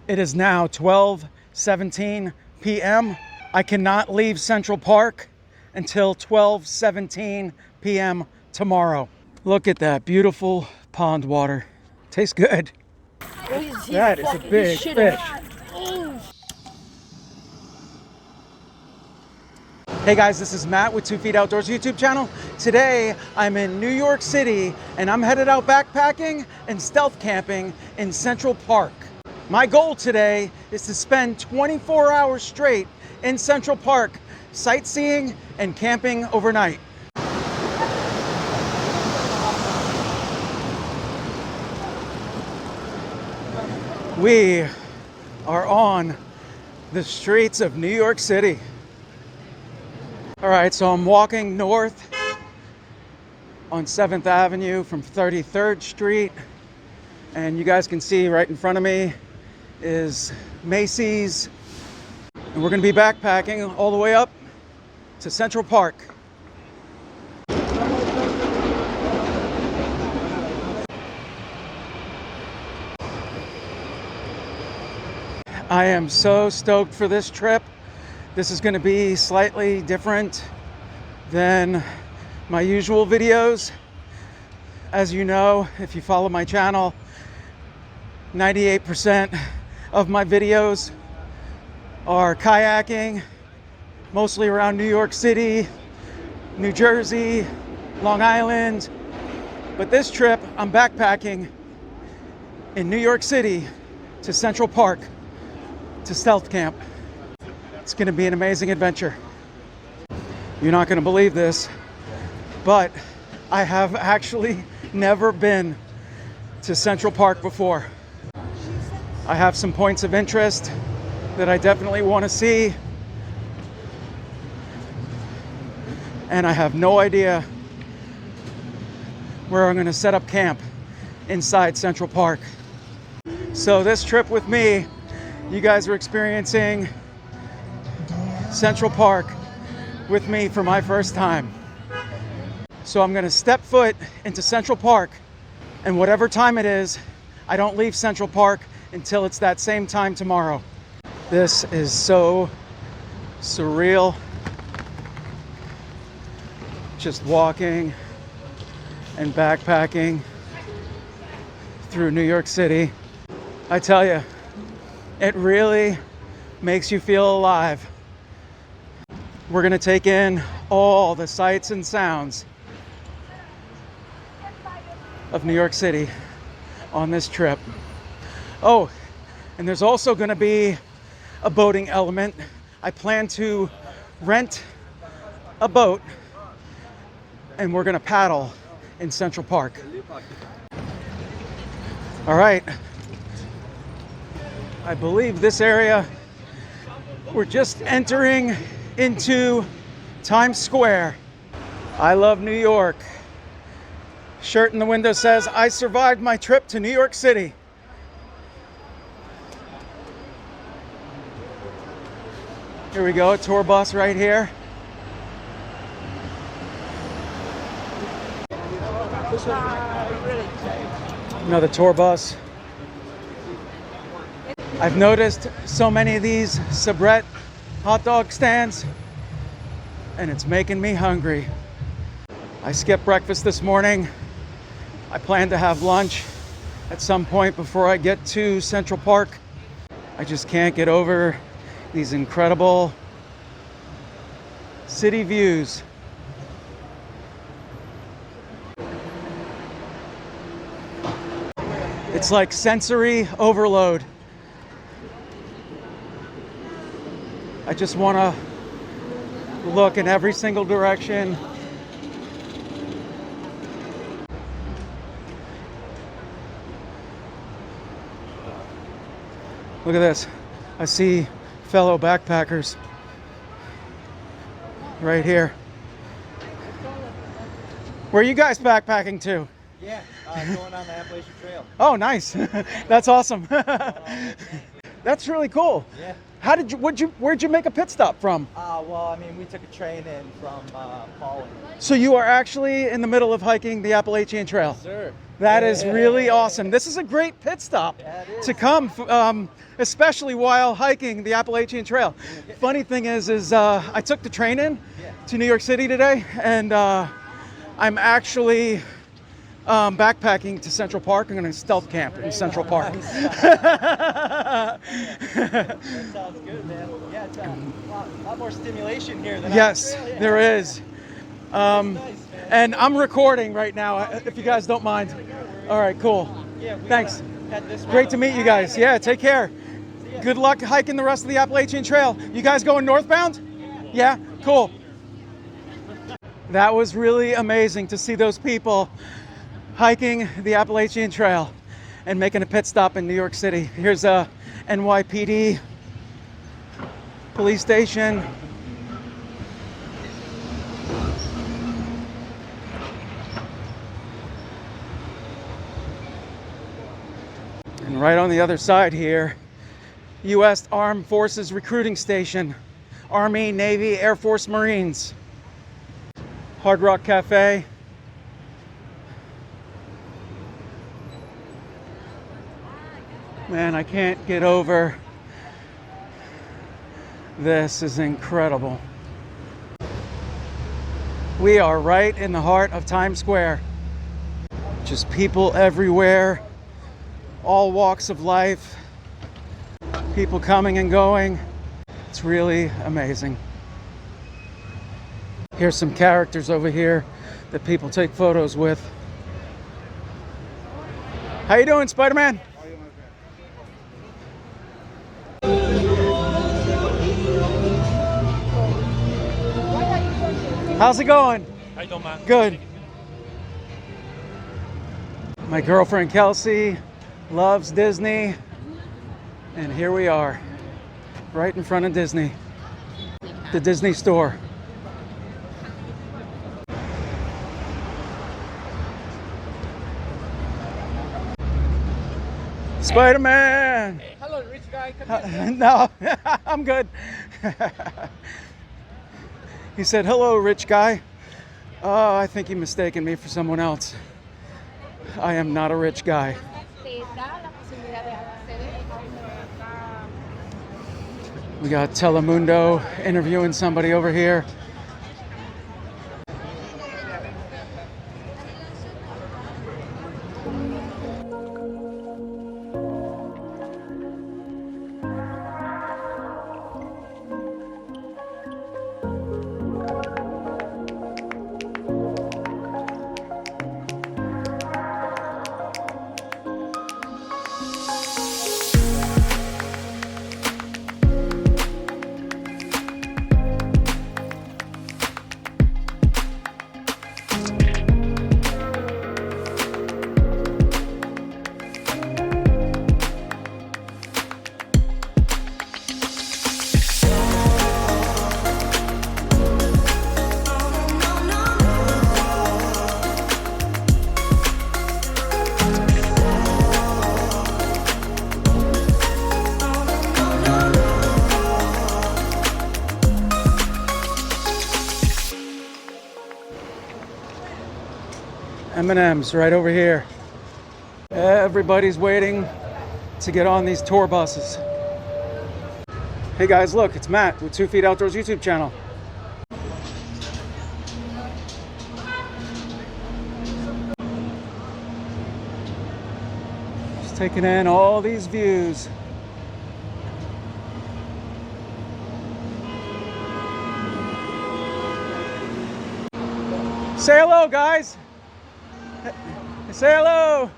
It is now 12:17 p.m. I cannot leave Central Park until 12:17 p.m. tomorrow. Look at that beautiful pond water. Tastes good. That is a big fish. Hey guys, this is Matt with 2 Feet Outdoors YouTube channel. Today I'm in New York City and I'm headed out backpacking and stealth camping in Central Park. My goal today is to spend 24 hours straight in Central Park sightseeing and camping overnight. We are on the streets of New York City. All right, so I'm walking north on 7th Avenue from 33rd Street. And you guys can see right in front of me is Macy's. And we're gonna be backpacking all the way up to Central Park. I am so stoked for this trip. This is going to be slightly different than my usual videos. As you know, if you follow my channel, 98% of my videos are kayaking, mostly around New York City, New Jersey, Long Island. But this trip, I'm backpacking in New York City to Central Park to stealth camp. It's going to be an amazing adventure. You're not going to believe this, but I have actually never been to Central Park before. I have some points of interest that I definitely want to see, and I have no idea where I'm going to set up camp inside Central Park. So this trip with me, you guys are experiencing Central Park with me for my first time. So I'm gonna step foot into Central Park, and whatever time it is, I don't leave Central Park until it's that same time tomorrow. This is so surreal. Just walking and backpacking through New York City. I tell you, it really makes you feel alive. We're gonna take in all the sights and sounds of New York City on this trip. Oh, and there's also gonna be a boating element. I plan to rent a boat and we're gonna paddle in Central Park. All right. I believe this area, we're just entering into Times Square. I love New York. Shirt in the window says, I survived my trip to New York City. Here we go, a tour bus right here. Another tour bus. I've noticed so many of these soubrette hot dog stands, and it's making me hungry. I skipped breakfast this morning. I plan to have lunch at some point before I get to Central Park. I just can't get over these incredible city views. It's like sensory overload. I just want to look in every single direction. Look at this. I see fellow backpackers right here. Where are you guys backpacking to? Yeah, going on the Appalachian Trail. Oh, nice. That's awesome. That's really cool. Yeah. Where'd you make a pit stop from? Well, I mean, we took a train in from Poland. So you are actually in the middle of hiking the Appalachian Trail. Sir. That is really awesome. This is a great pit stop to come, especially while hiking the Appalachian Trail. Funny thing is I took the train in to New York City today, and I'm actually backpacking to Central Park. I'm going to stealth camp in Central Park. That sounds good, man. Yeah, it's a lot more stimulation here than Australia. There is. And I'm recording right now, if you guys don't mind. All right, cool. Yeah, thanks. Great to meet you guys. Yeah, take care. Good luck hiking the rest of the Appalachian Trail. You guys going northbound? Yeah, cool. That was really amazing to see those people hiking the Appalachian Trail and making a pit stop in New York City. Here's a NYPD police station. And right on the other side here, U.S. Armed Forces Recruiting Station, Army, Navy, Air Force, Marines. Hard Rock Cafe. Man, I can't get over. This is incredible. We are right in the heart of Times Square. Just people everywhere, all walks of life, people coming and going. It's really amazing. Here's some characters over here that people take photos with. How you doing, Spider-Man? How's it going? How you doing, man? Good. My girlfriend Kelsey loves Disney, and here we are, right in front of Disney, the Disney store. Spider-Man! Hey, hello, rich guy. Come here. No, I'm good. He said, hello, rich guy. Oh, I think you're mistaken me for someone else. I am not a rich guy. We got Telemundo interviewing somebody over here. M&M's right over here. Everybody's waiting to get on these tour buses. Hey guys, look, it's Matt with 2 Feet Outdoors YouTube channel. Just taking in all these views. Say hello, guys. Say hello.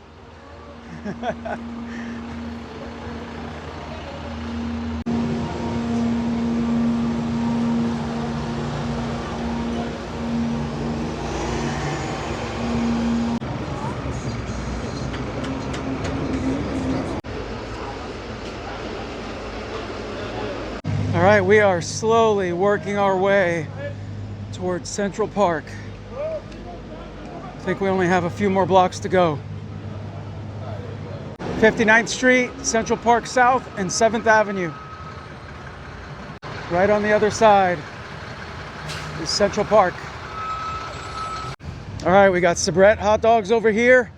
All right, we are slowly working our way towards Central Park. I think we only have a few more blocks to go. 59th Street, Central Park South, and 7th Avenue. Right on the other side is Central Park. All right, we got Sabrett hot dogs over here,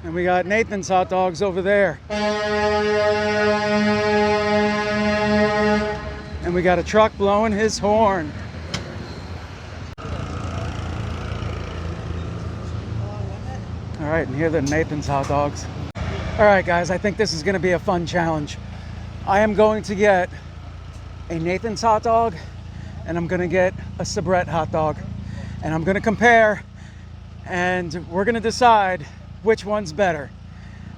and we got Nathan's hot dogs over there. And we got a truck blowing his horn. All right, and here are the Nathan's hot dogs. All right, guys, I think this is gonna be a fun challenge. I am going to get a Nathan's hot dog, and I'm gonna get a Sabrett hot dog. And I'm gonna compare, and we're gonna decide which one's better.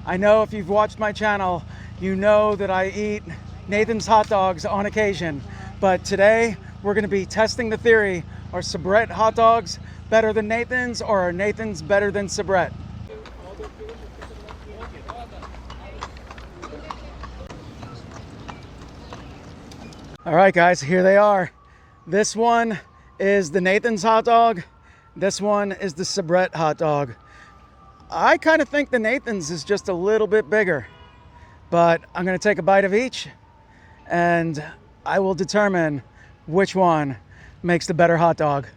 I know if you've watched my channel, you know that I eat Nathan's hot dogs on occasion. But today, we're gonna be testing the theory. Are Sabrett hot dogs better than Nathan's, or are Nathan's better than Sabrett? All right, guys, here they are. This one is the Nathan's hot dog. This one is the Sabrett hot dog. I kind of think the Nathan's is just a little bit bigger, but I'm gonna take a bite of each and I will determine which one makes the better hot dog.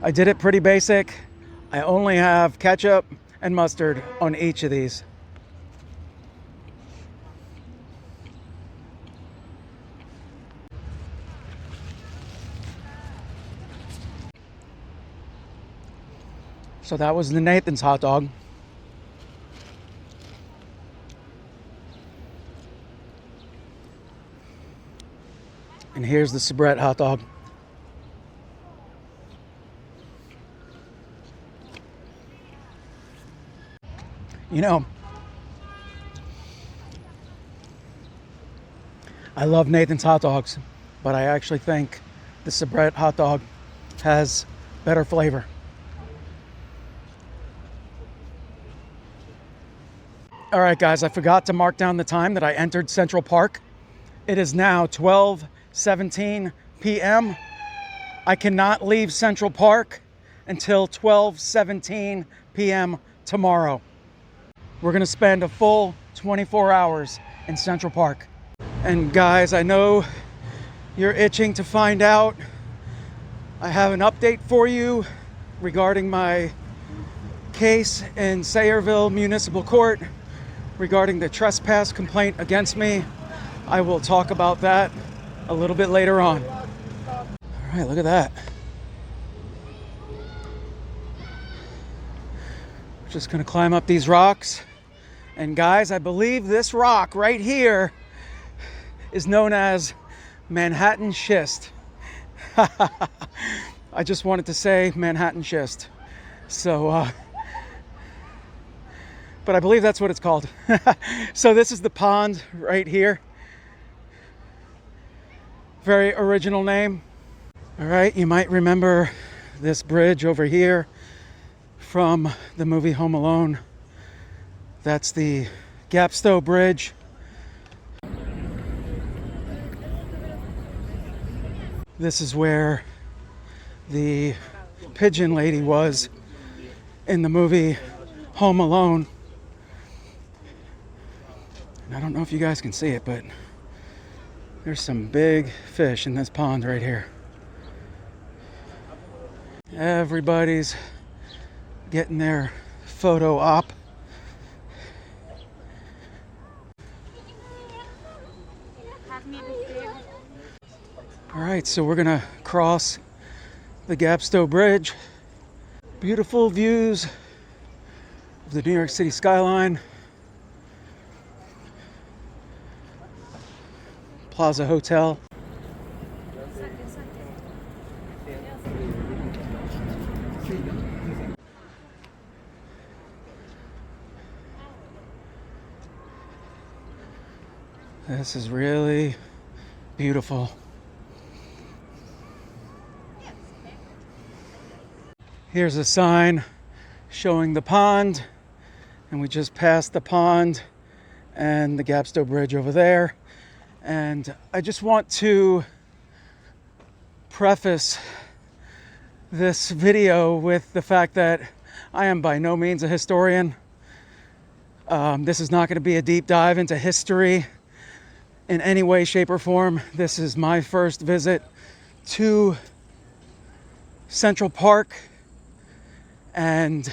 I did it pretty basic. I only have ketchup and mustard on each of these. So that was the Nathan's hot dog. And here's the Sabrett hot dog. You know, I love Nathan's hot dogs, but I actually think the Sabrett hot dog has better flavor. All right, guys, I forgot to mark down the time that I entered Central Park. It is now 12:17 p.m. I cannot leave Central Park until 12:17 p.m. tomorrow. We're gonna spend a full 24 hours in Central Park. And guys, I know you're itching to find out. I have an update for you regarding my case in Sayreville Municipal Court regarding the trespass complaint against me. I will talk about that a little bit later on. All right, look at that. Just gonna climb up these rocks. And guys, I believe this rock right here is known as Manhattan schist. I just wanted to say Manhattan schist. So, but I believe that's what it's called. So this is the pond right here. Very original name. All right, you might remember this bridge over here from the movie Home Alone. That's the Gapstow Bridge. This is where the pigeon lady was in the movie Home Alone. And I don't know if you guys can see it, but there's some big fish in this pond right here. Everybody's getting their photo op. All right, so we're gonna cross the Gapstow Bridge. Beautiful views of the New York City skyline. Plaza Hotel. This is really beautiful. Here's a sign showing the pond, and we just passed the pond and the Gapstow Bridge over there. And I just want to preface this video with the fact that I am by no means a historian. This is not going to be a deep dive into history. in any way, shape, or form. This is my first visit to Central Park, and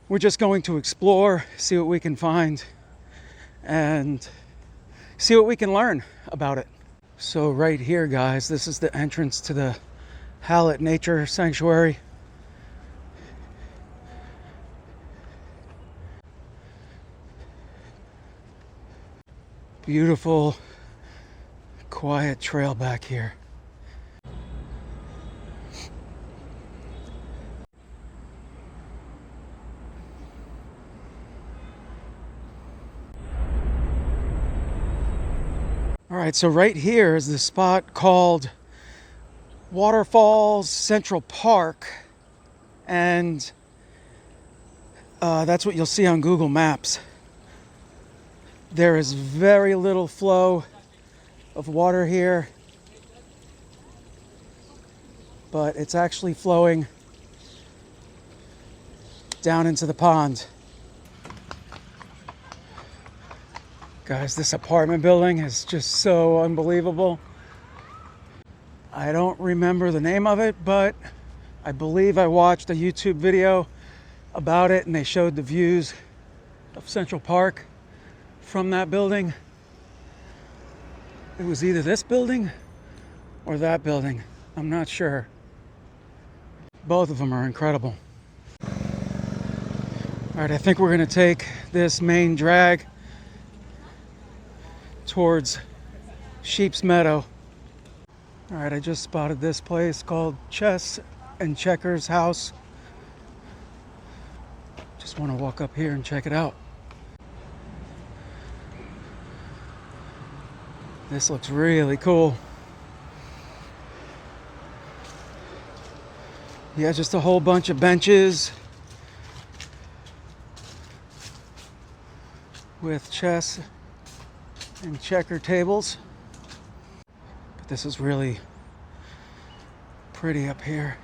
we're just going to explore, see what we can find, and see what we can learn about it. So right here, guys, this is the entrance to the Hallett Nature Sanctuary. Beautiful, quiet trail back here. All right, so right here is the spot called Waterfalls Central Park, and that's what you'll see on Google Maps. There is very little flow of water here, but it's actually flowing down into the pond. Guys, this apartment building is just so unbelievable. I don't remember the name of it, but I believe I watched a YouTube video about it and they showed the views of Central Park from that building. It was either this building or that building. I'm not sure. Both of them are incredible. All right, I think we're gonna take this main drag towards Sheep's Meadow. All right, I just spotted this place called Chess and Checkers House. Just want to walk up here and check it out. This looks really cool. Yeah, just a whole bunch of benches with chess and checker tables. But this is really pretty up here,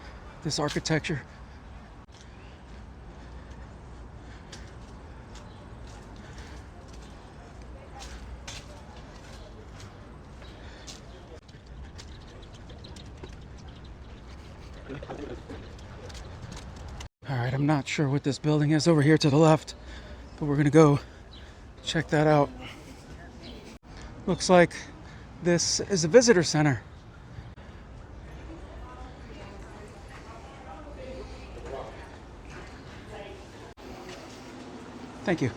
this architecture. All right, I'm not sure what this building is over here to the left, but we're gonna go check that out. Looks like this is a visitor center. Thank you.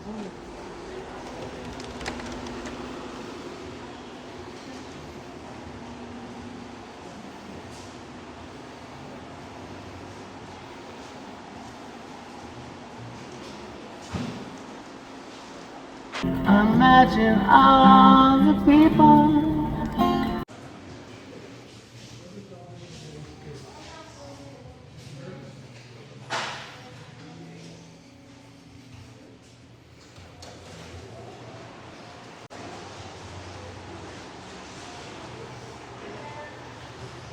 Imagine all the people.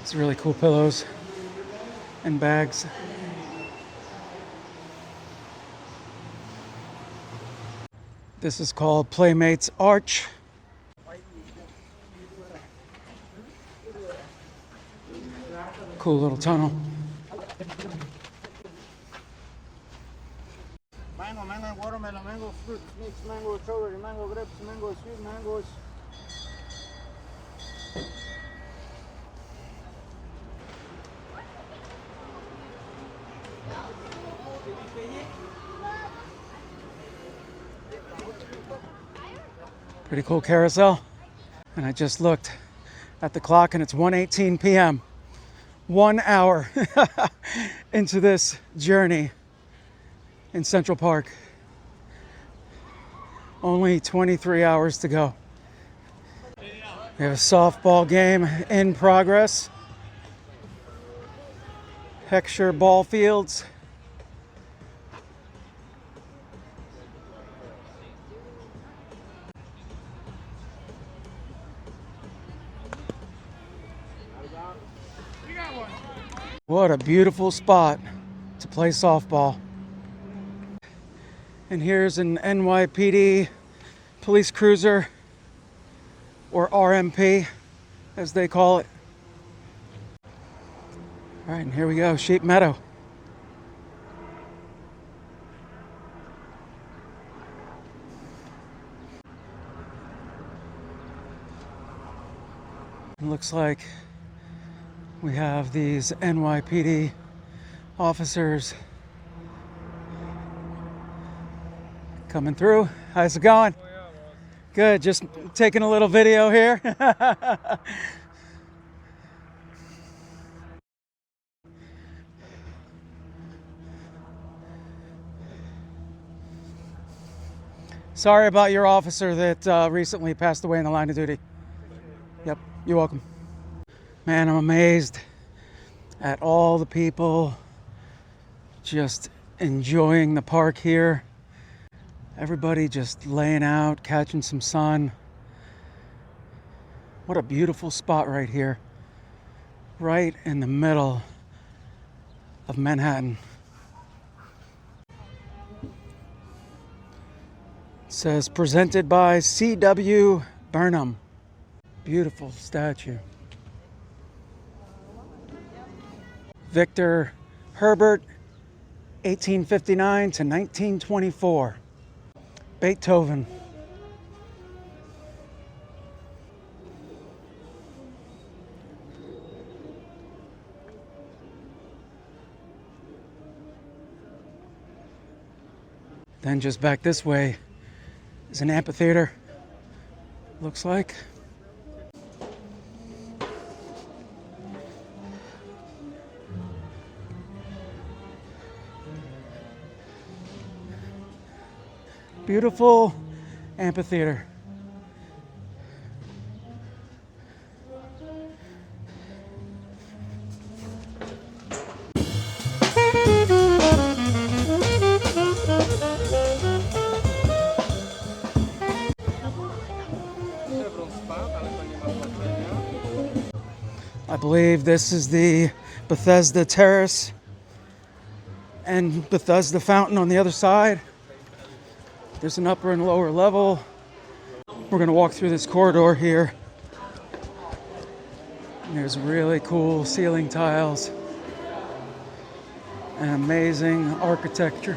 It's really cool pillows and bags. This is called Playmates Arch. Cool little tunnel. Mango, watermelon, mango fruit mix, mango strawberry, mango grapes, mango sweet mangoes. Pretty cool carousel. And I just looked at the clock and it's 1:18 p.m. 1 hour into this journey in Central Park. Only 23 hours to go. We have a softball game in progress. Heckscher ball fields. What a beautiful spot to play softball. And here's an NYPD police cruiser or RMP as they call it. All right, and here we go, Sheep Meadow. It looks like we have these NYPD officers coming through. How's it going? Good, just taking a little video here. Sorry about your officer that recently passed away in the line of duty. Yep, you're welcome. Man, I'm amazed at all the people just enjoying the park here. Everybody just laying out, catching some sun. What a beautiful spot right here. Right in the middle of Manhattan. It says presented by C.W. Burnham. Beautiful statue. Victor Herbert, 1859 to 1924. Beethoven. Then just back this way is an amphitheater, looks like. Beautiful amphitheater. I believe this is the Bethesda Terrace and Bethesda Fountain on the other side. There's an upper and lower level. We're gonna walk through this corridor here. And there's really cool ceiling tiles and amazing architecture.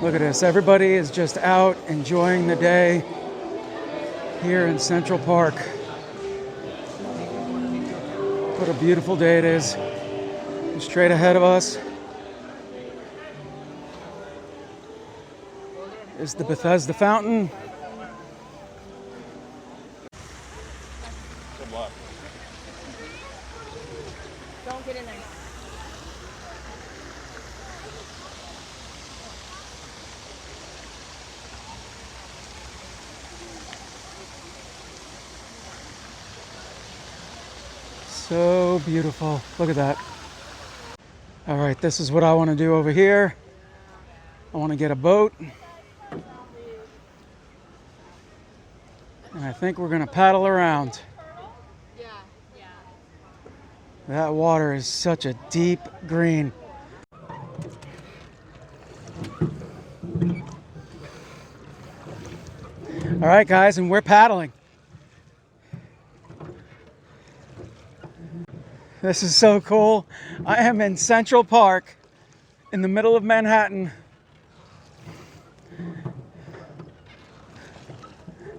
Look at this, everybody is just out enjoying the day here in Central Park. What a beautiful day it is. And straight ahead of us is the Bethesda Fountain. Good luck. Don't get in there. So beautiful. Look at that. All right, this is what I want to do over here. I want to get a boat. And I think we're going to paddle around. Yeah. That water is such a deep green. All right, guys, and we're paddling. This is so cool. I am in Central Park in the middle of Manhattan.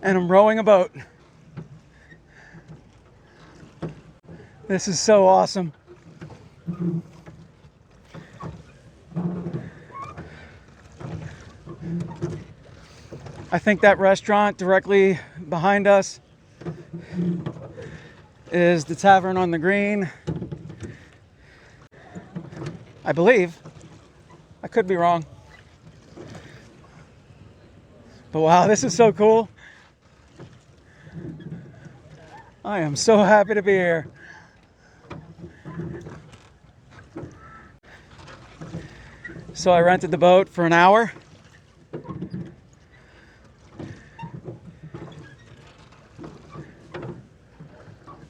And I'm rowing a boat. This is so awesome. I think that restaurant directly behind us is the Tavern on the Green. I believe. I could be wrong. But wow, this is so cool. I am so happy to be here. So I rented the boat for an hour.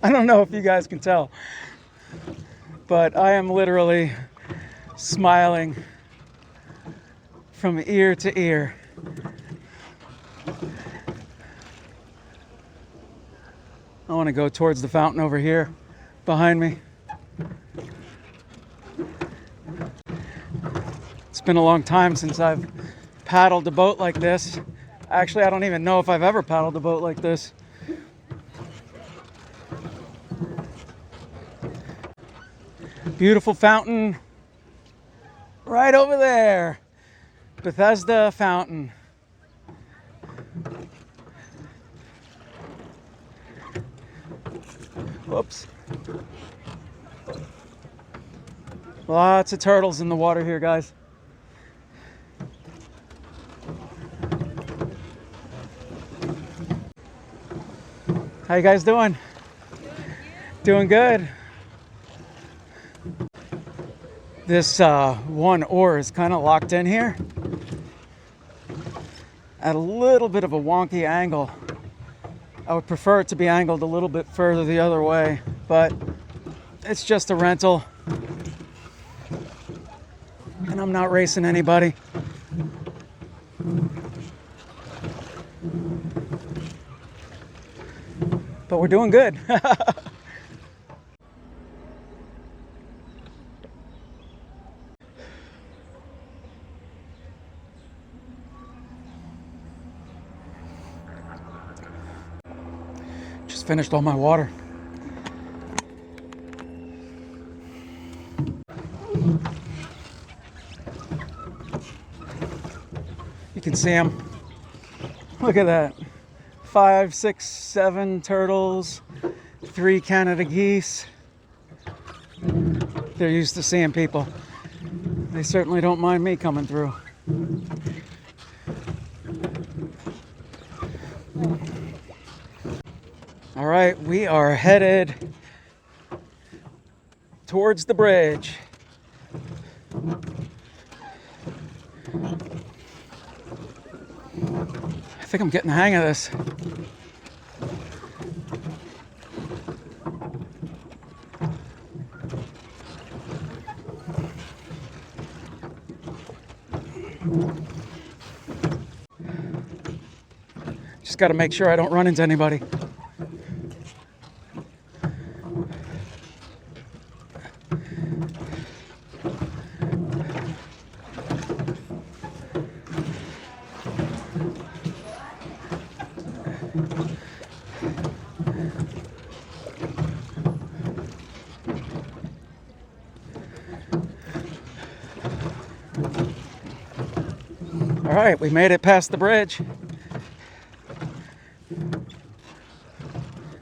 I don't know if you guys can tell, but I am literally smiling from ear to ear. I want to go towards the fountain over here behind me. It's been a long time since I've paddled a boat like this. Actually, I don't even know if I've ever paddled a boat like this. Beautiful fountain right over there. Bethesda Fountain. Whoops. Lots of turtles in the water here, guys. How you guys doing? Doing good. This one oar is kind of locked in here at a little bit of a wonky angle. I would prefer it to be angled a little bit further the other way, but it's just a rental. And I'm not racing anybody. But we're doing good. Just finished all my water. You can see them. Look at that. 5, 6, 7 turtles, 3 Canada geese. They're used to seeing people. They certainly don't mind me coming through. All right, we are headed towards the bridge. I think I'm getting the hang of this. Just got to make sure I don't run into anybody. All right, we made it past the bridge.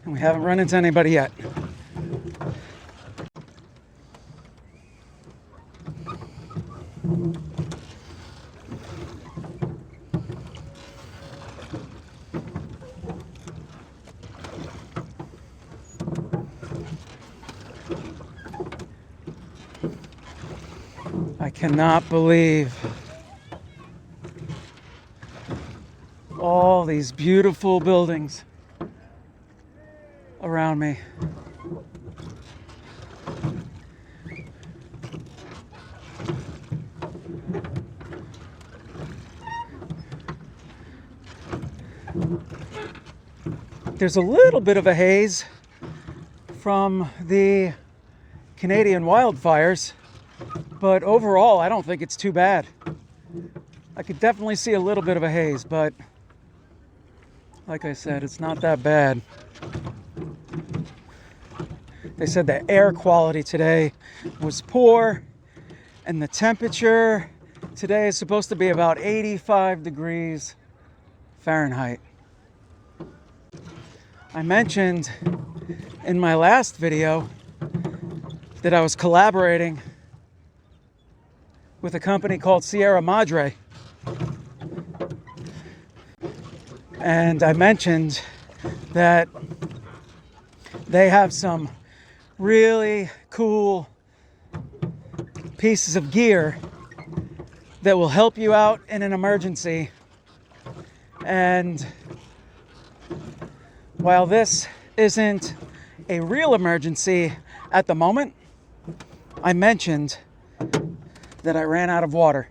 And we haven't run into anybody yet. I cannot believe all these beautiful buildings around me. There's a little bit of a haze from the Canadian wildfires, but overall I don't think it's too bad. I could definitely see a little bit of a haze, but like I said, it's not that bad. They said the air quality today was poor, and the temperature today is supposed to be about 85 degrees Fahrenheit. I mentioned in my last video that I was collaborating with a company called Sierra Madre. And I mentioned that they have some really cool pieces of gear that will help you out in an emergency. And while this isn't a real emergency at the moment, I mentioned that I ran out of water,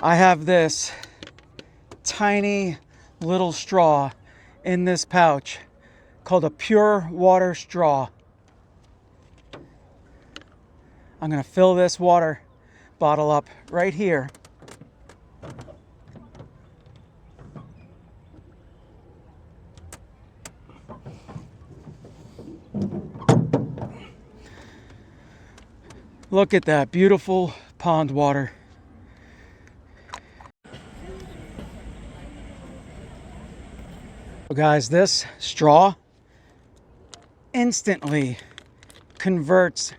I have this tiny little straw in this pouch called a pure water straw. I'm going to fill this water bottle up right here. Look at that beautiful pond water. So guys, this straw instantly converts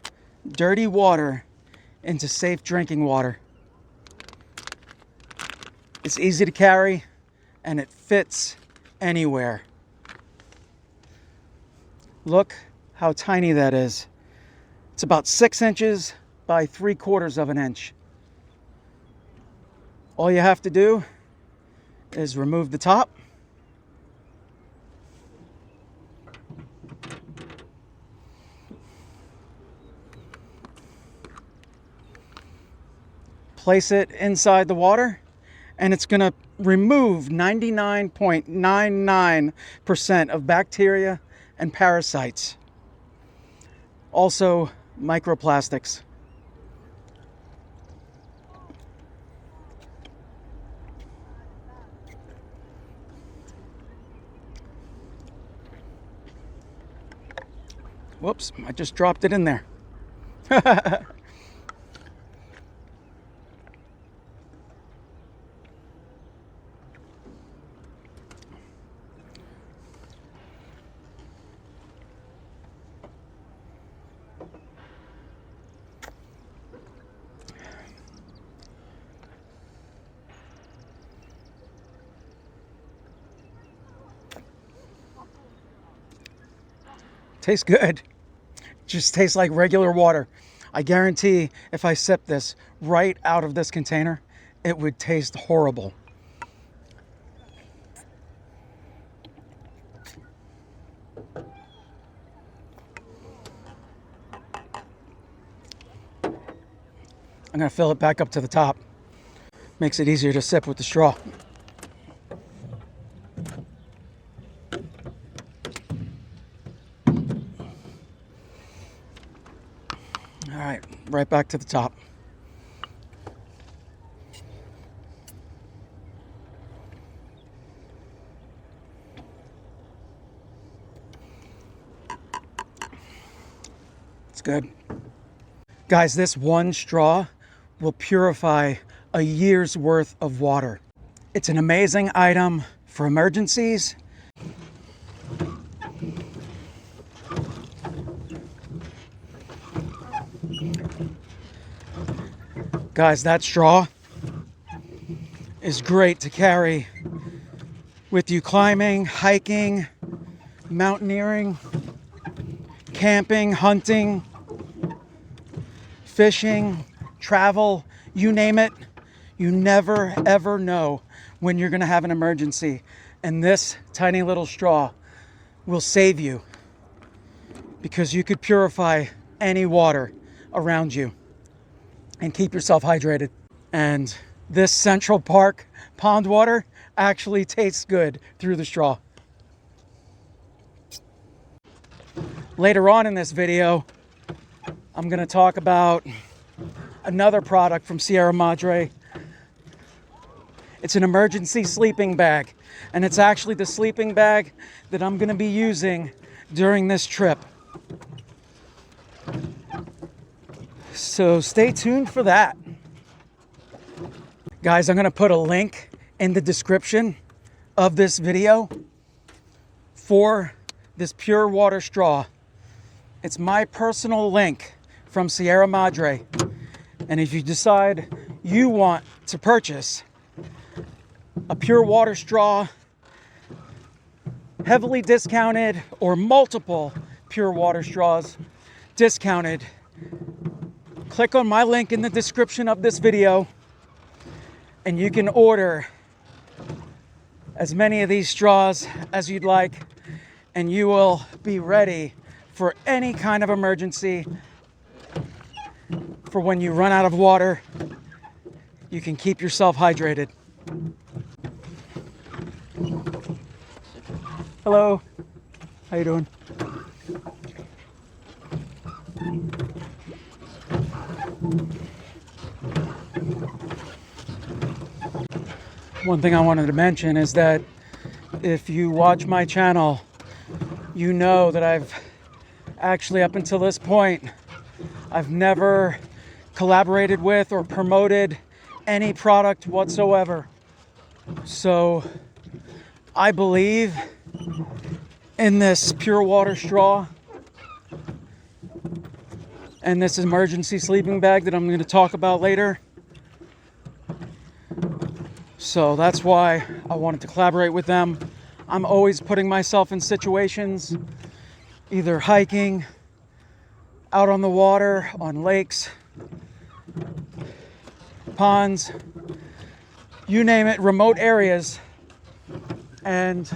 dirty water into safe drinking water. It's easy to carry and it fits anywhere. Look how tiny that is. It's about 6 inches by 3/4 of an inch. All you have to do is remove the top. Place it inside the water, and it's going to remove 99.99% of bacteria and parasites. Also, microplastics. Whoops, I just dropped it in there. Tastes good. Just tastes like regular water. I guarantee if I sip this right out of this container, it would taste horrible. I'm gonna fill it back up to the top. Makes it easier to sip with the straw. All right, right back to the top. It's good. Guys, this one straw will purify a year's worth of water. It's an amazing item for emergencies. Guys, that straw is great to carry with you climbing, hiking, mountaineering, camping, hunting, fishing, travel, you name it. You never ever know when you're gonna have an emergency. And this tiny little straw will save you because you could purify any water around you and keep yourself hydrated. And this Central Park pond water actually tastes good through the straw. Later on in this video, I'm gonna talk about another product from Sierra Madre. It's an emergency sleeping bag, and it's actually the sleeping bag that I'm gonna be using during this trip. So stay tuned for that. Guys, I'm gonna put a link in the description of this video for this pure water straw. It's my personal link from Sierra Madre. And if you decide you want to purchase a pure water straw, heavily discounted, or multiple pure water straws discounted, click on my link in the description of this video and you can order as many of these straws as you'd like, and you will be ready for any kind of emergency for when you run out of water, you can keep yourself hydrated. Hello. How you doing? One thing I wanted to mention is that if you watch my channel, you know that I've actually, up until this point, I've never collaborated with or promoted any product whatsoever. So I believe in this pure water straw and this emergency sleeping bag that I'm going to talk about later. So that's why I wanted to collaborate with them. I'm always putting myself in situations, either hiking, out on the water, on lakes, ponds, you name it, remote areas, and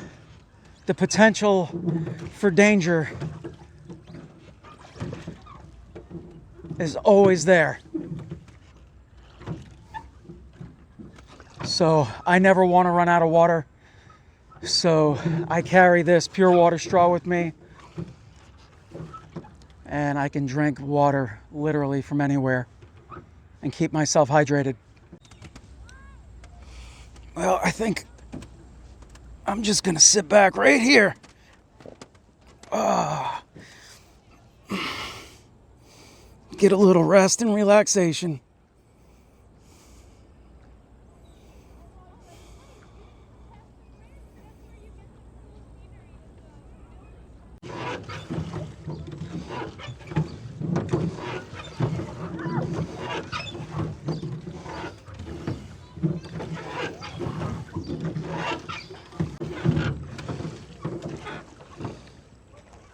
the potential for danger is always there. So I never want to run out of water. So I carry this pure water straw with me, and I can drink water literally from anywhere and keep myself hydrated. Well, I think I'm just gonna sit back right here. Get a little rest and relaxation.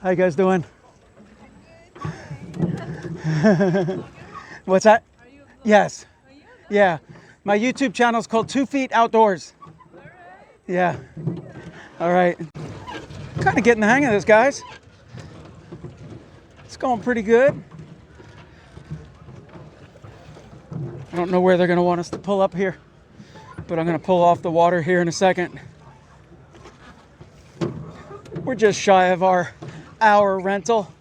How you guys doing? What's that? Yes. Yeah. My YouTube channel is called 2 Feet Outdoors. Yeah. All right. Kind of getting the hang of this, guys. It's going pretty good. I don't know where they're going to want us to pull up here, but I'm going to pull off the water here in a second. We're just shy of our hour rental.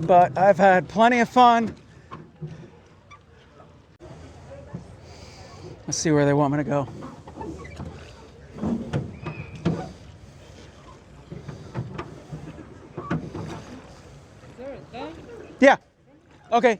But I've had plenty of fun. Let's see where they want me to go. Yeah. Okay.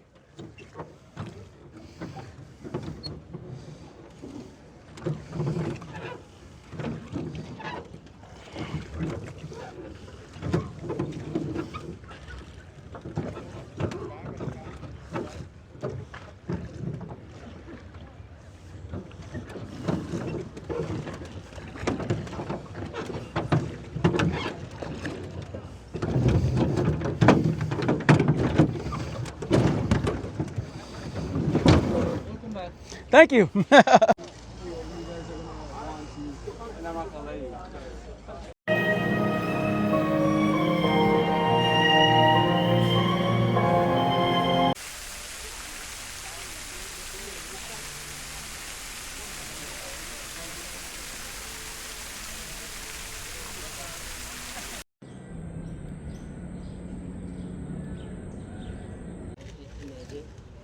Thank you.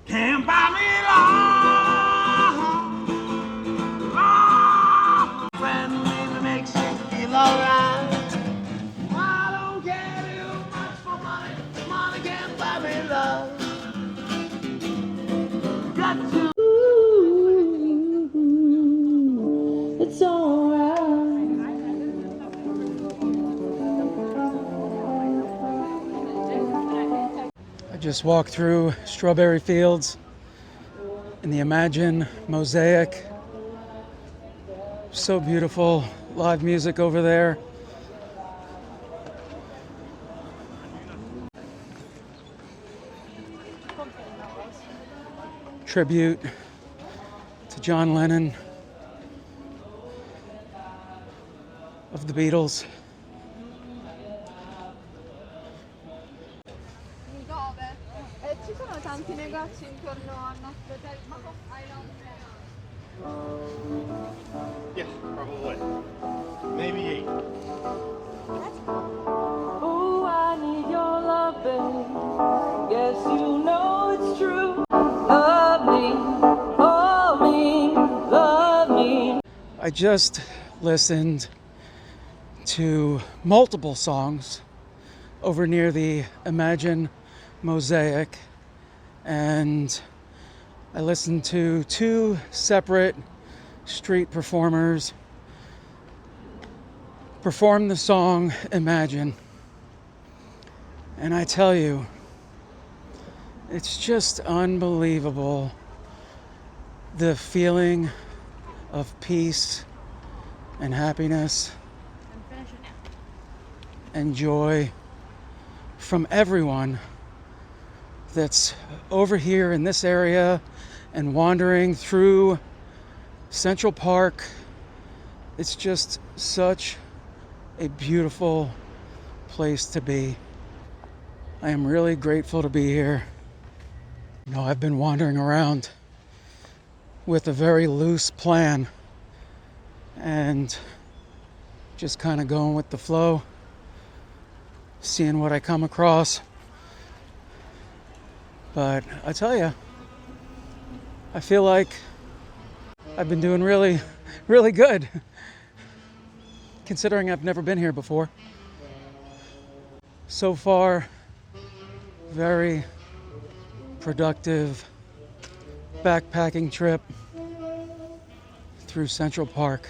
Can't buy me love, love. Friend, maybe makes you feel alright. I don't care too much for money. Money can't buy me love. Got to. It's alright. I just walked through strawberry fields in the Imagine Mosaic. So beautiful. Live music over there. Tribute to John Lennon of the Beatles. ci sono tanti negozi intorno al nostro hotel. Yeah, probably. Maybe 8. Oh, I need your love, babe. Yes, you know it's true. Love me, hold me, love me. I just listened to multiple songs over near the Imagine Mosaic, and I listened to 2 separate street performers perform the song Imagine. And I tell you, it's just unbelievable, the feeling of peace and happiness and joy from everyone that's over here in this area and wandering through Central Park. It's just such a beautiful place to be. I am really grateful to be here. You know, I've been wandering around with a very loose plan and just kind of going with the flow, seeing what I come across. But I tell you, I feel like I've been doing really, really good, considering I've never been here before. So far, very productive backpacking trip through Central Park.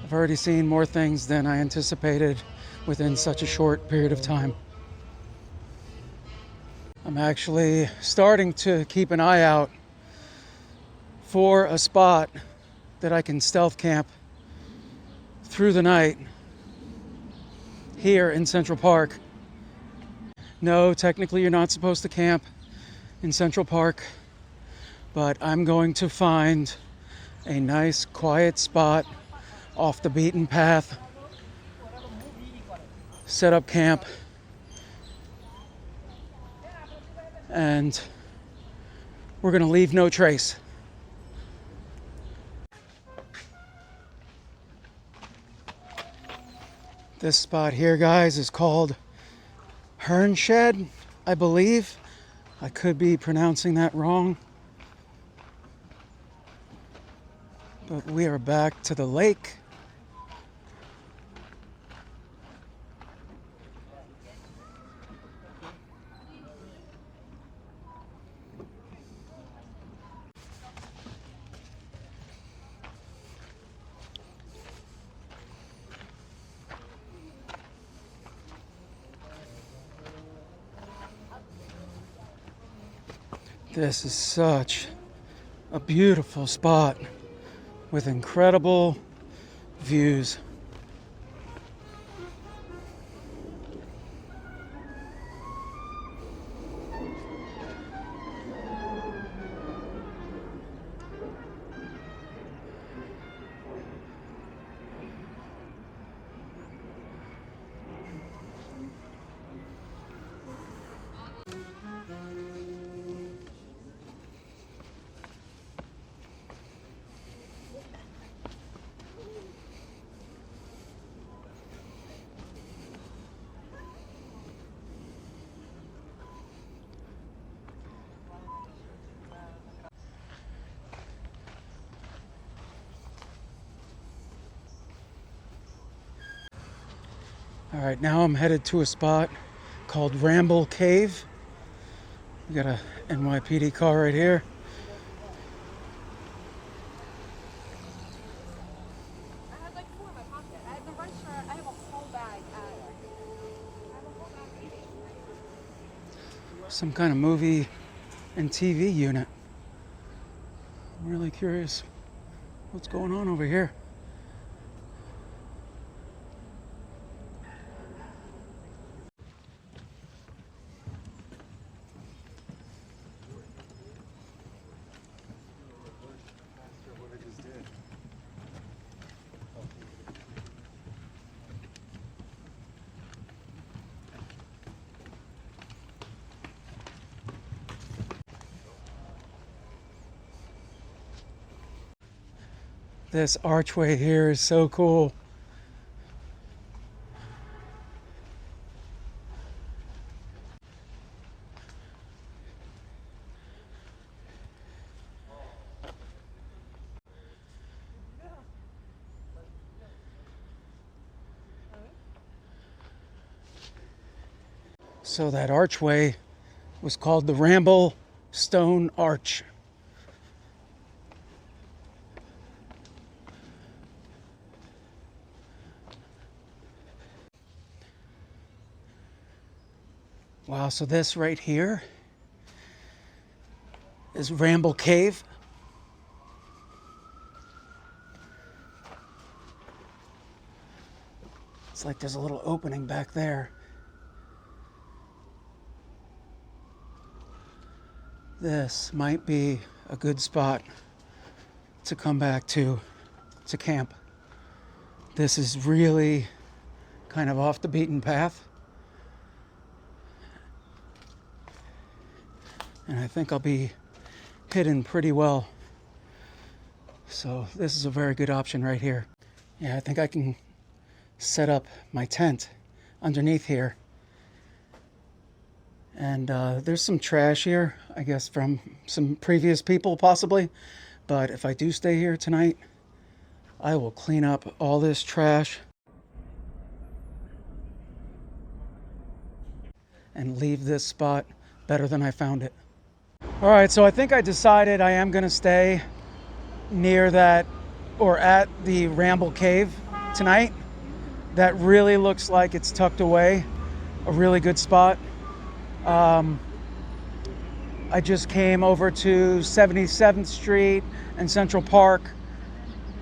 I've already seen more things than I anticipated within such a short period of time. I'm actually starting to keep an eye out for a spot that I can stealth camp through the night here in Central Park. No, technically you're not supposed to camp in Central Park, but I'm going to find a nice quiet spot off the beaten path, set up camp, and we're gonna leave no trace. This spot here, guys, is called Hern Shed, I believe. I could be pronouncing that wrong. But we are back to the lake. This is such a beautiful spot with incredible views. All right, now I'm headed to a spot called Ramble Cave. We got a NYPD car right here. I had like 4 in my pocket. I have the red shirt. I have a whole bag. I have a whole bag. Some kind of movie and TV unit. I'm really curious what's going on over here. This archway here is so cool. So that archway was called the Ramble Stone Arch. Wow, so this right here is Ramble Cave. It's like there's a little opening back there. This might be a good spot to come back to camp. This is really kind of off the beaten path. And I think I'll be hidden pretty well. So this is a very good option right here. Yeah, I think I can set up my tent underneath here. And there's some trash here, I guess from some previous people possibly. But if I do stay here tonight, I will clean up all this trash and leave this spot better than I found it. All right, so I think I decided I am gonna stay near that or at the Ramble Cave tonight. That really looks like it's tucked away, a really good spot. I just came over to 77th Street and Central Park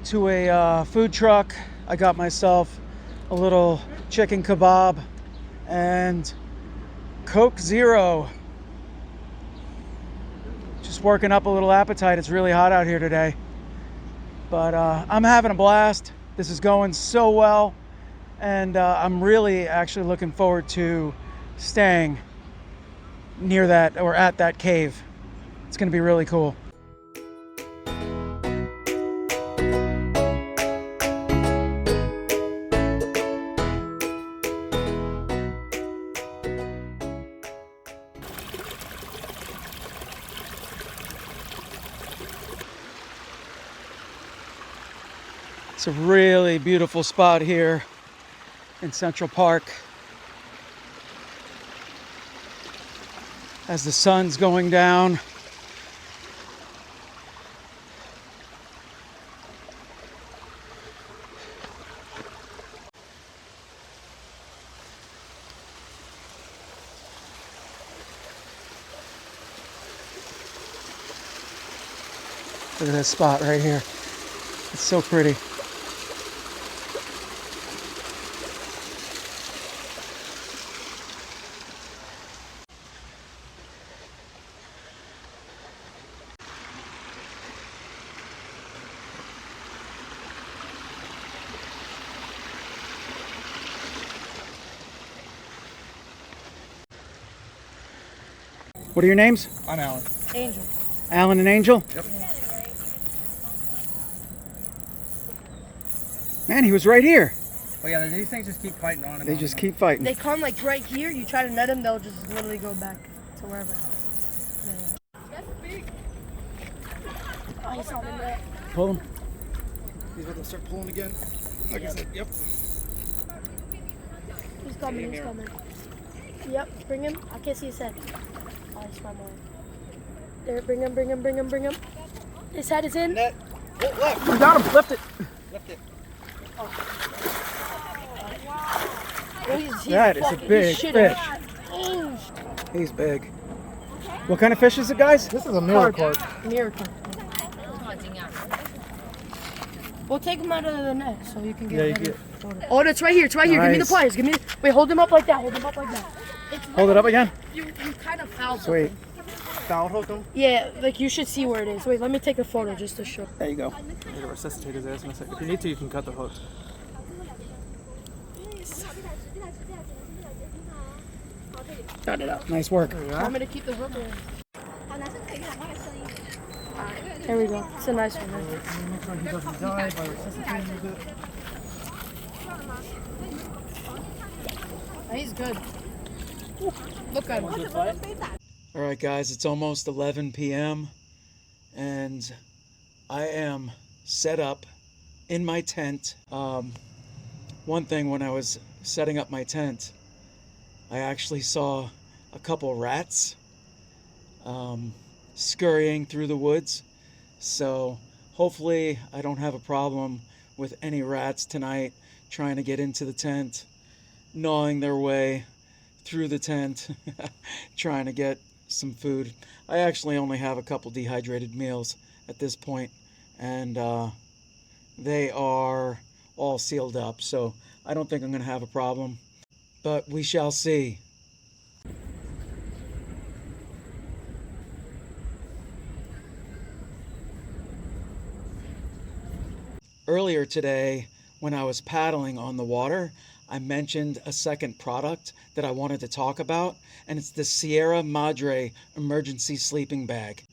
to a food truck. I got myself a little chicken kebab and Coke Zero. Just working up a little appetite. It's really hot out here today. But I'm having a blast. This is going so well. And I'm really actually looking forward to staying near that or at that cave. It's going to be really cool. It's a really beautiful spot here in Central Park. As the sun's going down. Look at this spot right here. It's so pretty. What are your names? I'm Alan. Angel. Alan and Angel? Yep. Man, he was right here. Well, yeah, these things just keep fighting on and They on just and keep fighting. They come like right here, you try to net them, they'll just literally go back to wherever. Oh, he's on the net. Pull him. He's about to start pulling again. Like I said, yep. He's coming, he's coming. Yep, bring him. I can't see his head. Oh, he's my mom. There, bring him, bring him, bring him, bring him. His head is in. Net. Oh, left. We got him. Lift it. Lift it. Oh, he's That is a fucking- big he's fish. Oh, He's big. What kind of fish is it, guys? This is a mirror carp. miracle. We'll take him out of the net so you can get a better photo. Oh, it's right here. It's right here. Give me the Nice. pliers. Give me. Wait, hold him up like that. Hold him up like that. Hold it up again. You kind of fouled him. Sweet. Foul hook him. Yeah, like you should see where it is. Wait, let me take a photo just to show. There you go. I'm gonna resuscitate his ass in a second. If you need to, you can cut the hook. Got it up. Nice work. Want me to keep the hook in? There we go. It's a nice one. Right? Make sure he doesn't die by resuscitating a bit. He's good. Look at him. All right, guys, it's almost 11 p.m. and I am set up in my tent. One thing, when I was setting up my tent, I actually saw a couple rats scurrying through the woods. So hopefully I don't have a problem with any rats tonight trying to get into the tent, gnawing their way through the tent, trying to get some food. I actually only have a couple dehydrated meals at this point, and they are all sealed up, so I don't think I'm going to have a problem, but we shall see. Earlier today, when I was paddling on the water, I mentioned a second product that I wanted to talk about, and it's the Sierra Madre emergency sleeping bag.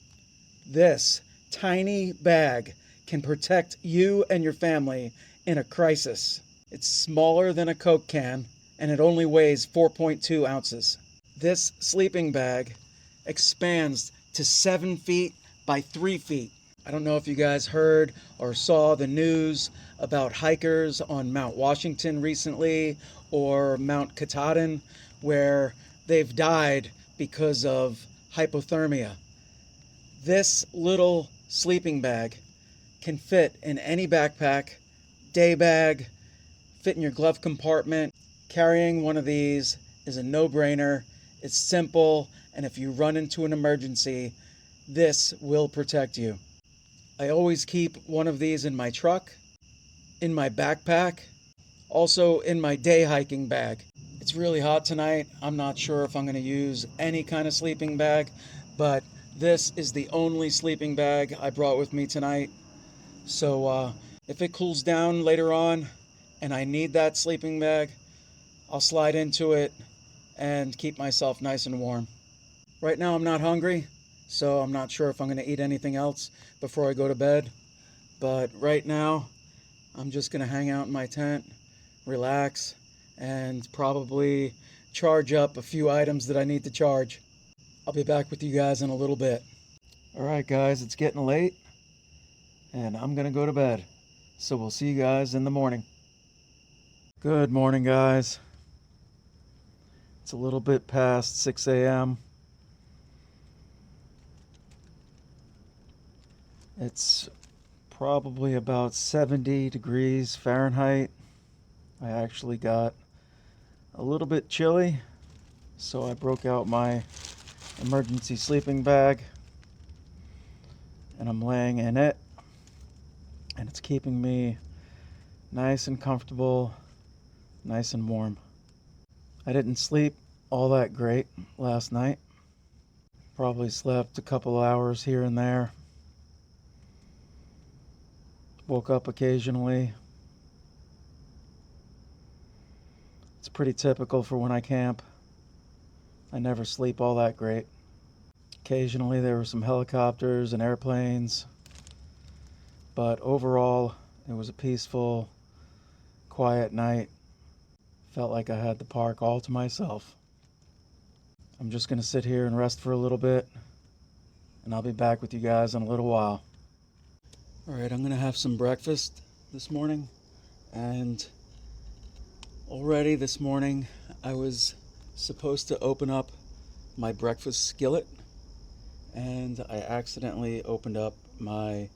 This tiny bag can protect you and your family in a crisis. It's smaller than a Coke can, and it only weighs 4.2 ounces. This sleeping bag expands to 7 feet by 3 feet. I don't know if you guys heard or saw the news about hikers on Mount Washington recently, or Mount Katahdin, where they've died because of hypothermia. This little sleeping bag can fit in any backpack, day bag, fit in your glove compartment. Carrying one of these is a no-brainer. It's simple, and if you run into an emergency, this will protect you. I always keep one of these in my truck, in my backpack, also in my day hiking bag. It's really hot tonight. I'm not sure if I'm going to use any kind of sleeping bag, but this is the only sleeping bag I brought with me tonight. So if it cools down later on and I need that sleeping bag, I'll slide into it and keep myself nice and warm. Right now I'm not hungry, so I'm not sure if I'm going to eat anything else before I go to bed. But right now, I'm just going to hang out in my tent, relax, and probably charge up a few items that I need to charge. I'll be back with you guys in a little bit. All right, guys, it's getting late, and I'm going to go to bed. So we'll see you guys in the morning. Good morning, guys. It's a little bit past 6 a.m. It's probably about 70 degrees Fahrenheit. I actually got a little bit chilly, so I broke out my emergency sleeping bag and I'm laying in it, and it's keeping me nice and comfortable, nice and warm. I didn't sleep all that great last night. Probably slept a couple hours here and there. Woke up occasionally. It's pretty typical for when I camp. I never sleep all that great. Occasionally there were some helicopters and airplanes, but overall it was a peaceful, quiet night. Felt like I had the park all to myself. I'm just gonna sit here and rest for a little bit, and I'll be back with you guys in a little while. Alright, I'm gonna have some breakfast this morning, and already this morning I was supposed to open up my breakfast skillet, and I accidentally opened up my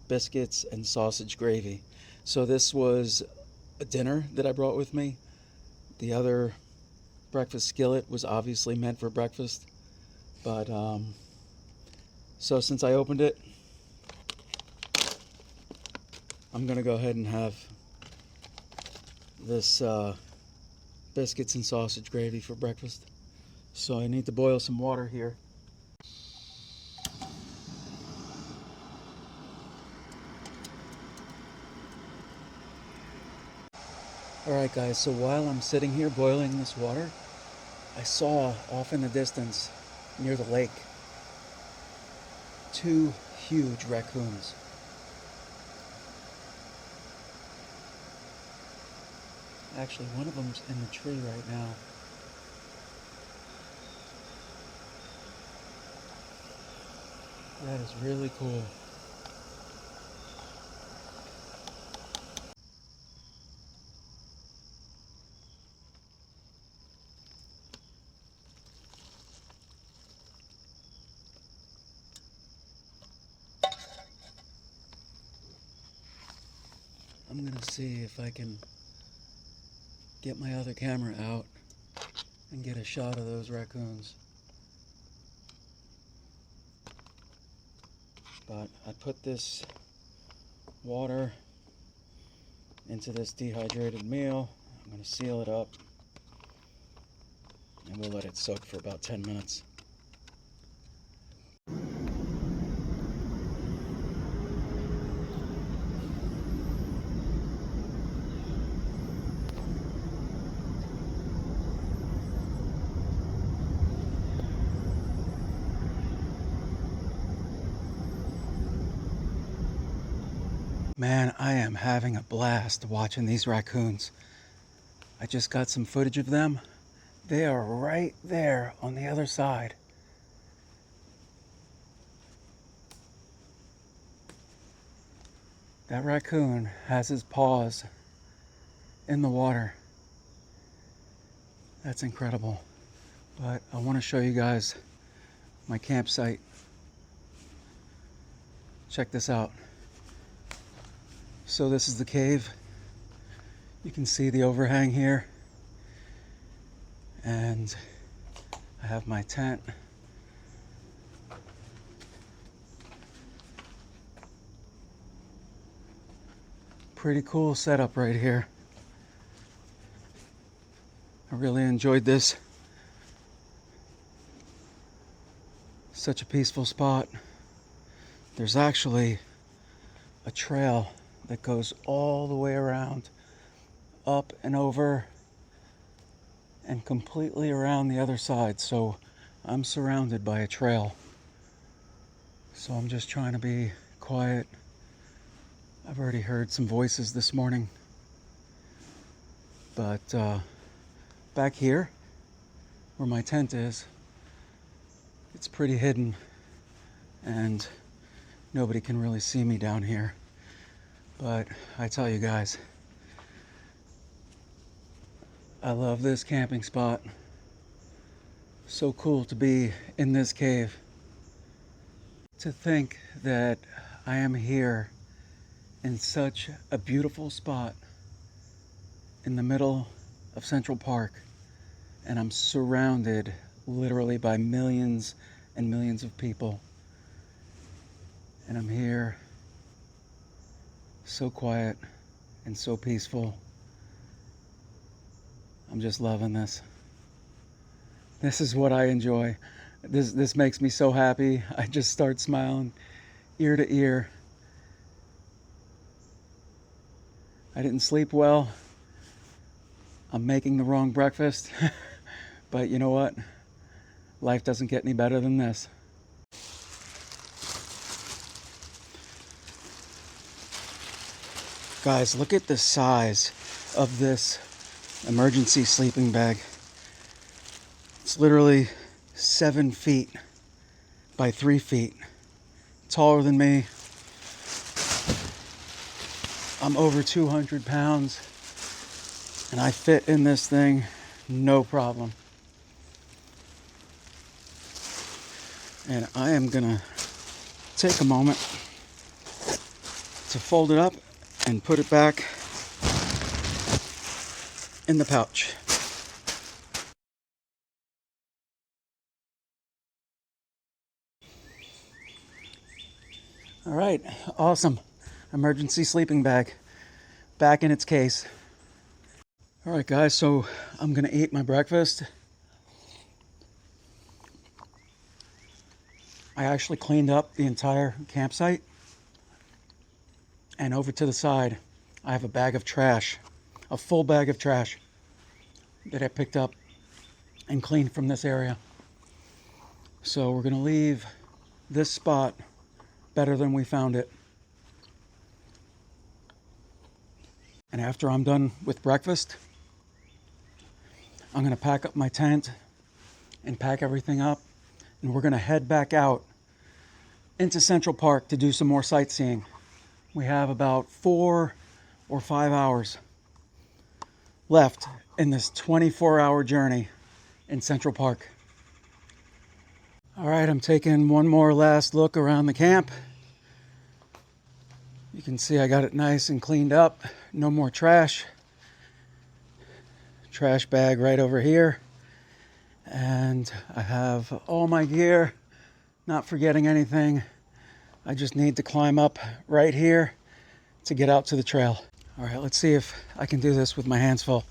biscuits and sausage gravy. So this was a dinner that I brought with me. The other breakfast skillet was obviously meant for breakfast, but so since I opened it, I'm gonna go ahead and have this biscuits and sausage gravy for breakfast. So I need to boil some water here. Alright guys, so while I'm sitting here boiling this water, I saw off in the distance near the lake 2 huge raccoons. Actually, one of them's in the tree right now. That is really cool. I'm gonna see if I can get my other camera out and get a shot of those raccoons. But I put this water into this dehydrated meal. I'm gonna seal it up and we'll let it soak for about 10 minutes. Man, I am having a blast watching these raccoons. I just got some footage of them. They are right there on the other side. That raccoon has his paws in the water. That's incredible. But I want to show you guys my campsite. Check this out. So this is the cave. You can see the overhang here. And I have my tent. Pretty cool setup right here. I really enjoyed this. Such a peaceful spot. There's actually a trail that goes all the way around, up and over, and completely around the other side. So I'm surrounded by a trail. So I'm just trying to be quiet. I've already heard some voices this morning. But back here, where my tent is, it's pretty hidden. And nobody can really see me down here. But I tell you guys, I love this camping spot. So cool to be in this cave. To think that I am here in such a beautiful spot in the middle of Central Park, and I'm surrounded literally by millions and millions of people. And I'm here so quiet and so peaceful. I'm just loving this. This is what I enjoy. This makes me so happy. I just start smiling ear to ear. I didn't sleep well. I'm making the wrong breakfast. But you know what? Life doesn't get any better than this. Guys, look at the size of this emergency sleeping bag. It's literally 7 feet by 3 feet. Taller than me. I'm over 200 pounds. And I fit in this thing no problem. And I am gonna take a moment to fold it up and put it back in the pouch. All right, awesome. Emergency sleeping bag back in its case. All right, guys, so I'm gonna eat my breakfast. I actually cleaned up the entire campsite. And over to the side, I have a bag of trash, a full bag of trash that I picked up and cleaned from this area. So we're gonna leave this spot better than we found it. And after I'm done with breakfast, I'm going to pack up my tent and pack everything up, and we're going to head back out into Central Park to do some more sightseeing. We have about 4 or 5 hours left in this 24-hour journey in Central Park. All right, I'm taking one more last look around the camp. You can see I got it nice and cleaned up. No more trash. Trash bag right over here. And I have all my gear, not forgetting anything. I just need to climb up right here to get out to the trail. All right, let's see if I can do this with my hands full.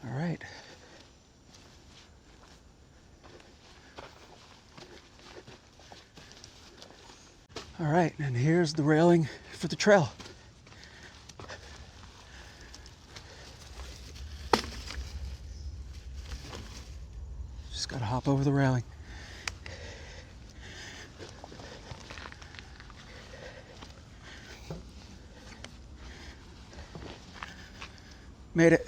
All right. All right, and here's the railing for the trail. Just gotta hop over the railing. Made it.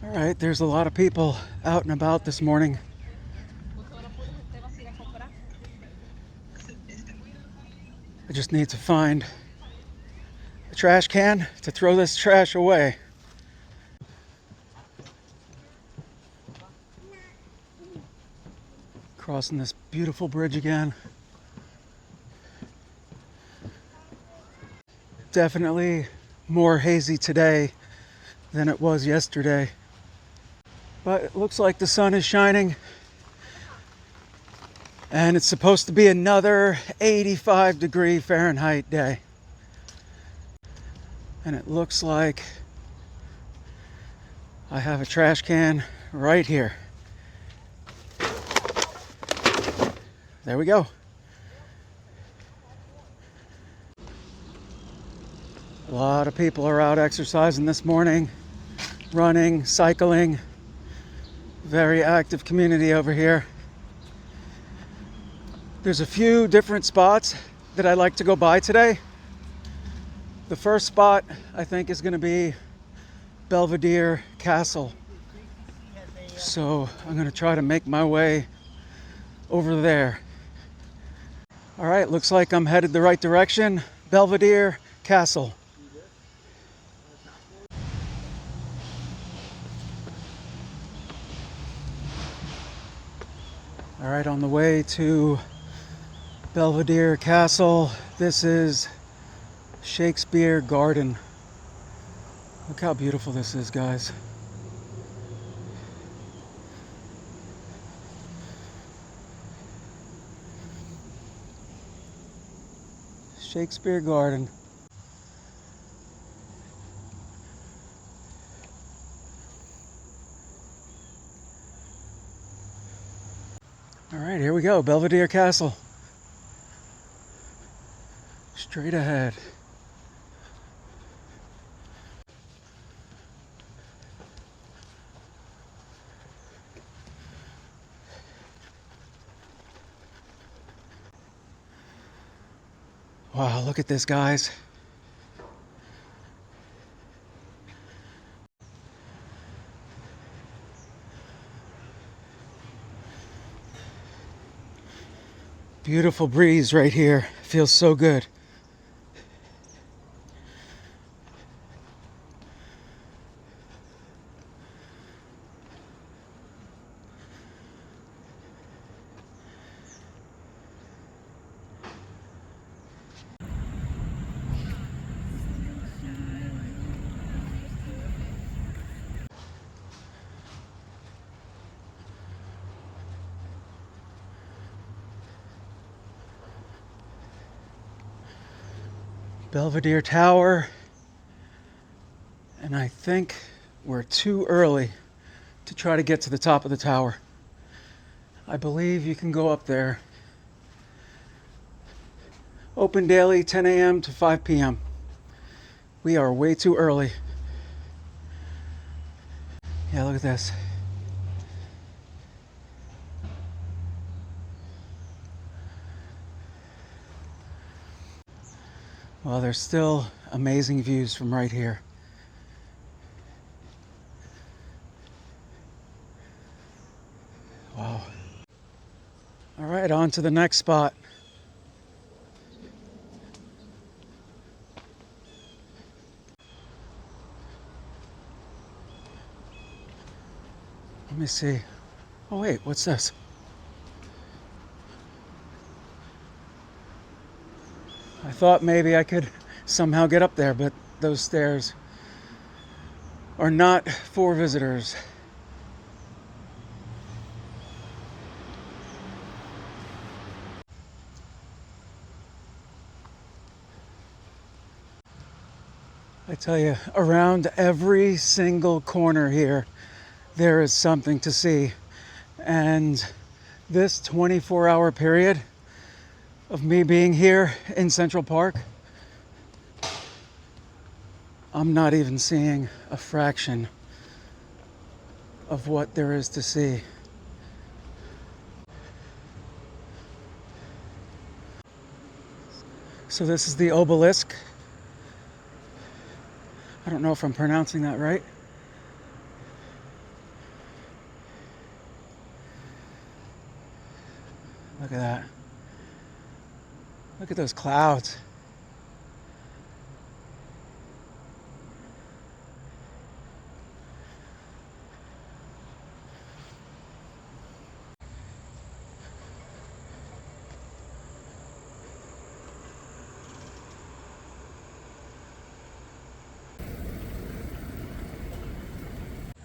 All right, there's a lot of people out and about this morning. I just need to find a trash can to throw this trash away. Crossing this beautiful bridge again. Definitely more hazy today than it was yesterday. But it looks like the sun is shining. And it's supposed to be another 85-degree Fahrenheit day. And it looks like I have a trash can right here. There we go. A lot of people are out exercising this morning, running, cycling. Very active community over here. There's a few different spots that I like to go by today. The first spot I think is going to be Belvedere Castle. So I'm going to try to make my way over there. All right, looks like I'm headed the right direction. Belvedere Castle. All right, on the way to Belvedere Castle, this is Shakespeare Garden. Look how beautiful this is, guys. Shakespeare Garden. All right, here we go, Belvedere Castle. Straight ahead. Wow, look at this, guys. Beautiful breeze right here. Feels so good. Belvedere Tower. And I think we're too early to try to get to the top of the tower. I believe you can go up there. Open daily 10 a.m. to 5 p.m. We are way too early. Yeah, look at this. Well, there's still amazing views from right here. Wow. All right, on to the next spot. Let me see. Oh wait, what's this? I thought maybe I could somehow get up there, but those stairs are not for visitors. I tell you, around every single corner here, there is something to see. And this 24-hour period of me being here in Central Park, I'm not even seeing a fraction of what there is to see. So this is the obelisk. I don't know if I'm pronouncing that right. Look at that. Look at those clouds.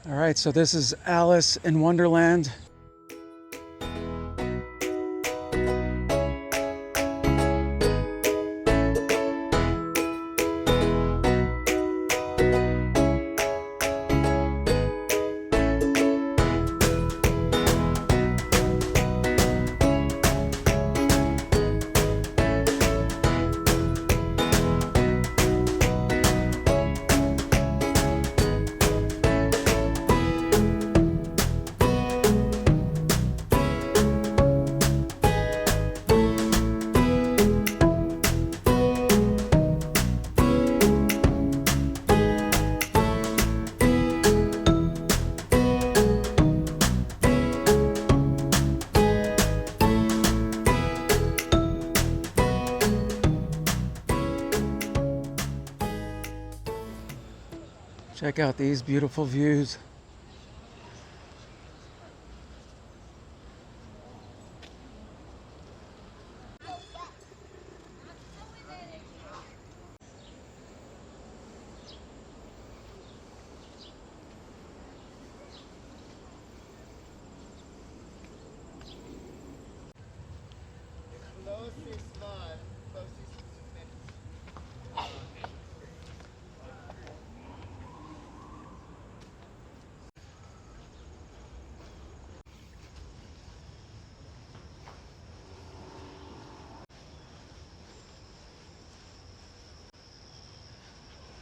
All right, so this is Alice in Wonderland. Check out these beautiful views.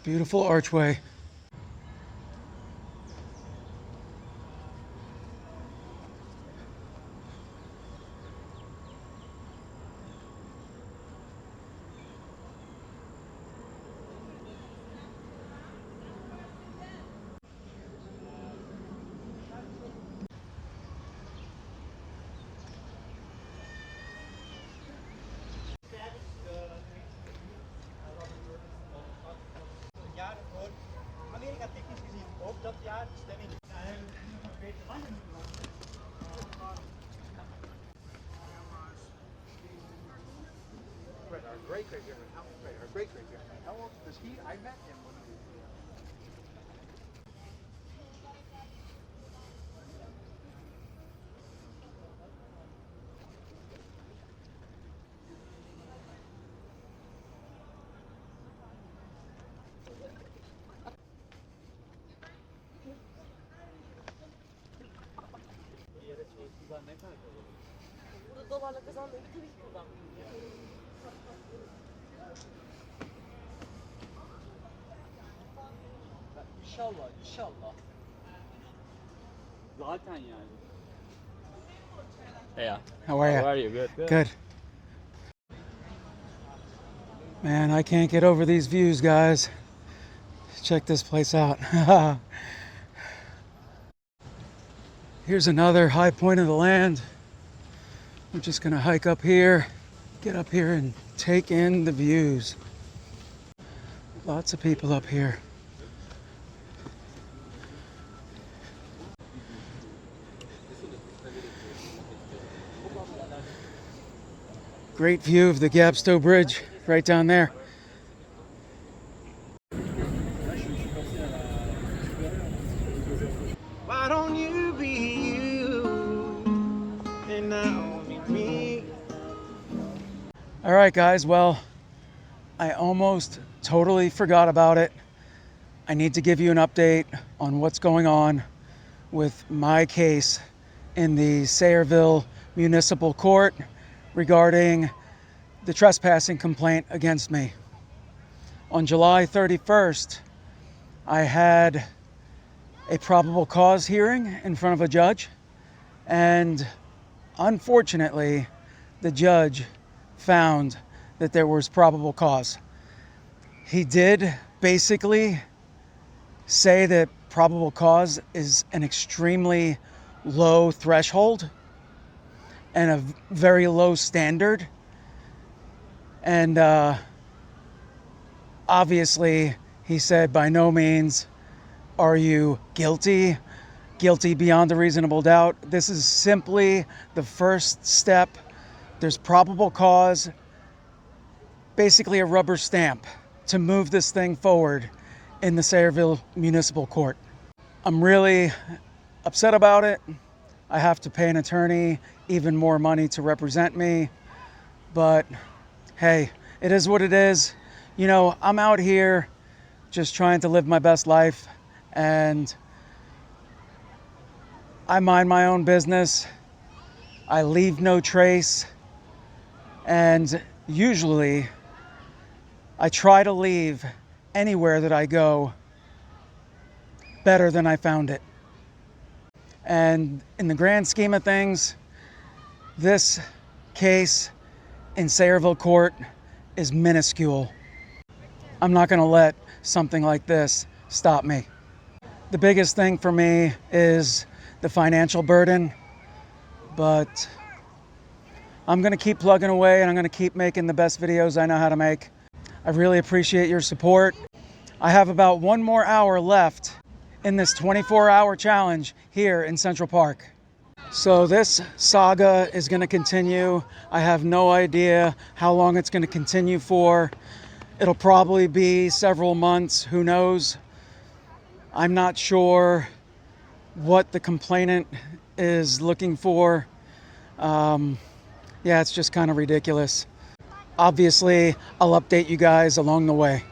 Beautiful archway. Jaar voor Amerika technisch gezien ook dat jaar de stemming. Our great great grandparents. Our great great grandparents. How old was he? I met him when he was. dolarla kazandığım tabii ki kullanmıyorum. İnşallah, inşallah. Zaten yani. Yeah. How are you? How are you? Good. Good. Good. Man, I can't get over these views, guys. Check this place out. Here's another high point of the land. I'm just gonna hike up here, get up here and take in the views. Lots of people up here. Great view of the Gapstow Bridge right down there. Why don't you be you and not only me? All right, guys, well, I almost totally forgot about it. I need to give you an update on what's going on with my case in the Sayreville Municipal Court regarding the trespassing complaint against me. On July 31st, I had a probable cause hearing in front of a judge, and unfortunately, the judge found that there was probable cause. He did basically say that probable cause is an extremely low threshold and a very low standard. And obviously, he said, by no means are you guilty beyond a reasonable doubt. This is simply the first step. There's probable cause, basically a rubber stamp to move this thing forward in the Sayreville Municipal Court. I'm really upset about it. I have to pay an attorney even more money to represent me, but hey, it is what it is. You know, I'm out here just trying to live my best life, and I mind my own business. I leave no trace, and usually I try to leave anywhere that I go better than I found it. And in the grand scheme of things, this case in Sayreville Court is minuscule. I'm not going to let something like this stop me. The biggest thing for me is the financial burden, but I'm going to keep plugging away, and I'm going to keep making the best videos I know how to make. I really appreciate your support. I have about 1 more hour left in this 24-hour challenge here in Central Park. So this saga is going to continue. I have no idea how long it's going to continue for. It'll probably be several months, who knows. I'm not sure what the complainant is looking for. Yeah, it's just kind of ridiculous. Obviously, I'll update you guys along the way.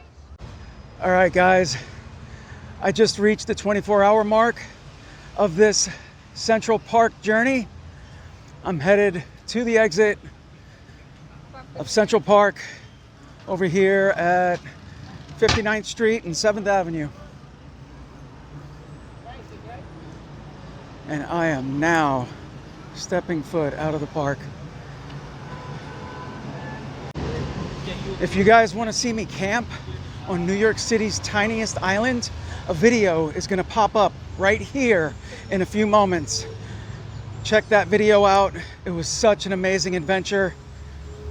All right, guys, I just reached the 24-hour mark of this Central Park journey. I'm headed to the exit of Central Park over here at 59th Street and 7th Avenue. And I am now stepping foot out of the park. If you guys want to see me camp on New York City's tiniest island, a video is going to pop up right here in a few moments. Check that video out. It was such an amazing adventure.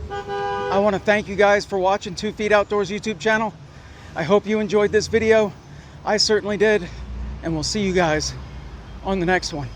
I want to thank you guys for watching 2 Feet Outdoors YouTube channel. I hope you enjoyed this video. I certainly did. And we'll see you guys on the next one.